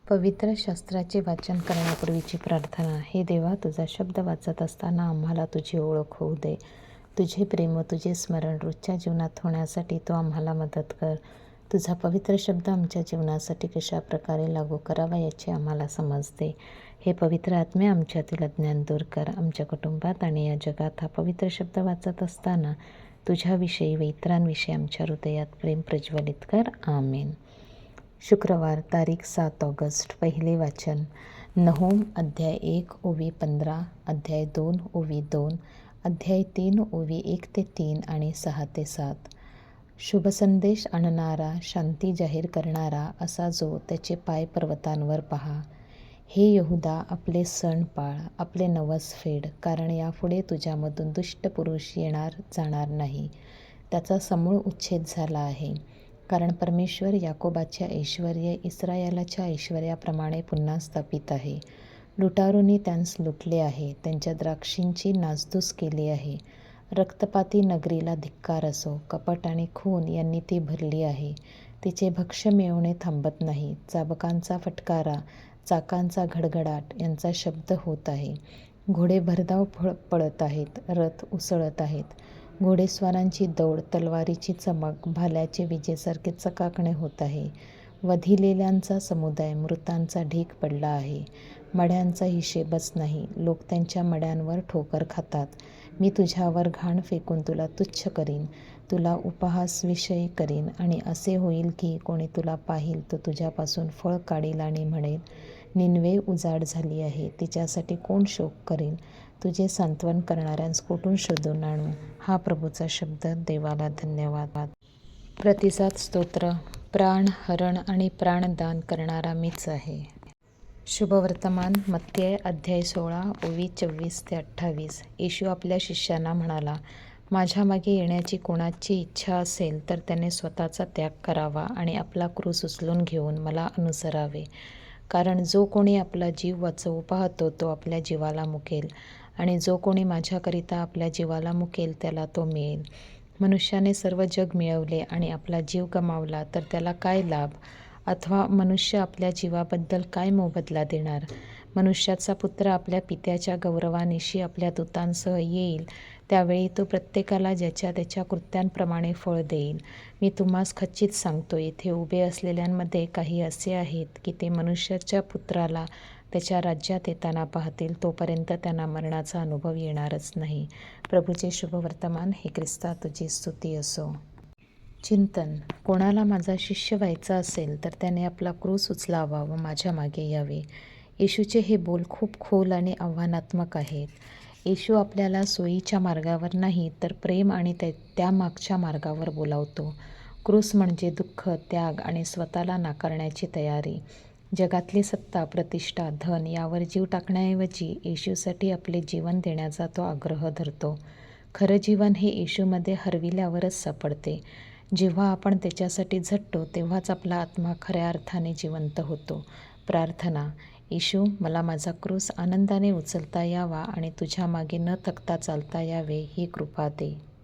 पवित्र शास्त्राचे वाचन करण्यापूर्वीची प्रार्थना. हे देवा, तुझा शब्द वाचत असताना आम्हाला तुझी ओळख होऊ दे. तुझे प्रेम व तुझे स्मरण रोजच्या जीवनात होण्यासाठी तू आम्हाला मदत कर. तुझा पवित्र शब्द आमच्या जीवनासाठी कशा प्रकारे लागू करावा याची आम्हाला समज दे. हे पवित्र आत्मे, आमच्यातील अज्ञान दूर कर. आमच्या कुटुंबात आणि या जगात हा पवित्र शब्द वाचत असताना तुझ्याविषयी व इतरांविषयी आमच्या हृदयात प्रेम प्रज्वलित कर. आमेन. शुक्रवार तारीख 7 ऑगस्ट. पहिले वाचन नहूम अध्याय 1 ओवी 15, अध्याय 2 ओवी 2, अध्याय 3 ओवी 1 ते 3 आणि 6 ते 7. शुभसंदेश आणणारा, शांती जाहीर करणारा असा जो त्याचे पाय पर्वतांवर पहा. हे यहूदा, आपले सण पाळ, आपले नवस फेड, कारण यापुढे तुझ्यामधून दुष्ट पुरुष येणार जाणार नाही. त्याचा समूळ उच्छेद झाला आहे. कारण परमेश्वर याकोबाचे ऐश्वर्य इस्रायलाच्या ऐश्वर्याप्रमाणे पुन्हा स्थापित आहे. लुटारूंनी त्यांस लुटले आहे, त्यांच्या द्राक्षींची नासधूस केली आहे. रक्तपाती नगरीला धिक्कार असो, कपट आणि खून यांनी ती भरली आहे. तिचे भक्ष्य मिळवणे थांबत नाही. चाबकांचा फटकारा, चाकांचा घडघडाट यांचा शब्द होत आहे. घोडे भरधाव पळत आहेत, रथ उसळत आहेत. घोडेस्वारांची दौड, तलवारीची चमक, भाल्याचे विजेसारखे चकाकणे होत आहे. वधिलेल्यांचा समुदाय, मृतांचा ढीग पडला आहे. मड्यांचा हिशेबच नाही. लोक त्यांच्या मड्यांवर ठोकर खातात. मी तुझ्यावर घाण फेकून तुला तुच्छ करीन, तुला उपहासविषयी करीन. आणि असे होईल की कोणी तुला पाहील तो तुझ्यापासून फळ काढील आणि म्हणेल, निनवे उजाड झाली आहे, तिच्यासाठी कोण शोक करील? तुझे सांत्वन करणाऱ्यांस कुठून शोधून आणू? हा प्रभूचा शब्द. देवाला धन्यवाद. प्रतिसाद स्तोत्र. प्राण हरण आणि प्राणदान करणारा मीच आहे. शुभवर्तमान. मत्तेय अध्याय 16 ओवी 24 ते 28. येशू आपल्या शिष्यांना म्हणाला, माझ्या मागे येण्याची कोणाची इच्छा असेल तर त्याने स्वतःचा त्याग करावा आणि आपला क्रूस उचलून घेऊन मला अनुसरावे. कारण जो कोणी आपला जीव वाचवू पाहतो तो आपल्या जीवाला मुकेल, आणि जो कोणी माझ्याकरिता आपल्या जीवाला मुकेल त्याला तो मिळेल. मनुष्याने सर्व जग मिळवले आणि आपला जीव गमावला तर त्याला काय लाभ? अथवा मनुष्य आपल्या जीवाबद्दल काय मोबदला देणार? मनुष्याचा पुत्र आपल्या पित्याच्या गौरवानिशी आपल्या दूतांसह येईल, त्यावेळी तो प्रत्येकाला ज्याच्या त्याच्या कृत्यांप्रमाणे फळ देईल. मी तुम्हास खचित सांगतो, येथे उभे असलेल्यांमध्ये काही असे आहेत की ते मनुष्याच्या पुत्राला त्याच्या राज्यात येताना पाहतील, तोपर्यंत त्यांना मरणाचा अनुभव येणारच नाही. प्रभूचे शुभवर्तमान. हे ख्रिस्ता, तुझी स्तुती असो. चिंतन. कोणाला माझा शिष्य व्हायचा असेल तर त्याने आपला क्रूस उचलावा व माझ्या मागे यावे. येशूचे हे बोल खूप खोल आणि आव्हानात्मक आहेत. येशू आपल्याला सोयीच्या मार्गावर नाही तर प्रेम आणि त्यामागच्या मार्गावर बोलावतो. क्रूस म्हणजे दुःख, त्याग आणि स्वतःला नाकारण्याची तयारी. जगातली सत्ता, प्रतिष्ठा, धन यावर जीव टाकण्याऐवजी येशूसाठी आपले जीवन देण्याचा तो आग्रह धरतो. खरं जीवन हे येशूमध्ये हरविल्यावरच सापडते. जेव्हा आपण त्याच्यासाठी झटतो तेव्हाच आपला आत्मा खऱ्या अर्थाने जिवंत होतो. प्रार्थना. येशू, मला माझा क्रूस आनंदाने उचलता यावा आणि तुझ्या मागे न थकता चालता यावे ही कृपा दे.